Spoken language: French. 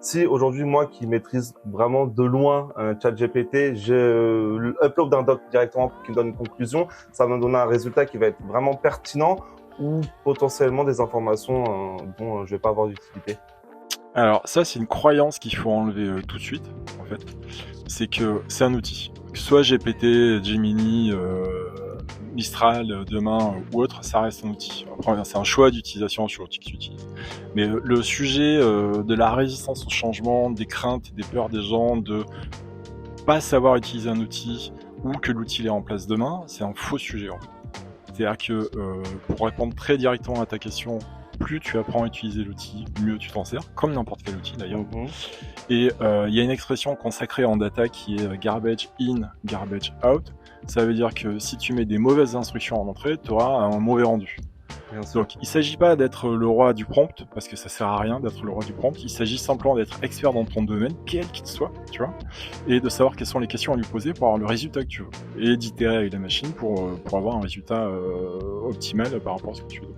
Si aujourd'hui, moi qui maîtrise vraiment de loin un chat GPT, je upload d'un doc directement pour qu'il donne une conclusion, ça va me donner un résultat qui va être vraiment pertinent ou potentiellement des informations dont je vais pas avoir d'utilité. Alors ça, c'est une croyance qu'il faut enlever tout de suite, en fait. C'est que c'est un outil. Que ce soit GPT, Gemini, Mistral, demain ou autre, ça reste un outil. Après, c'est un choix d'utilisation sur l'outil que tu utilises. Mais le sujet de la résistance au changement, des craintes, des peurs des gens, de pas savoir utiliser un outil ou que l'outil les remplace demain, c'est un faux sujet en fait. C'est-à-dire que pour répondre très directement à ta question, plus tu apprends à utiliser l'outil, mieux tu t'en sers, comme n'importe quel outil d'ailleurs. Et il y a une expression consacrée en data qui est garbage in, garbage out. Ça veut dire que si tu mets des mauvaises instructions en entrée, tu auras un mauvais rendu. Donc il ne s'agit pas d'être le roi du prompt, parce que ça sert à rien d'être le roi du prompt, il s'agit simplement d'être expert dans ton domaine, quel qu'il soit, tu vois, et de savoir quelles sont les questions à lui poser pour avoir le résultat que tu veux, et d'itérer avec la machine pour avoir un résultat optimal par rapport à ce que tu veux.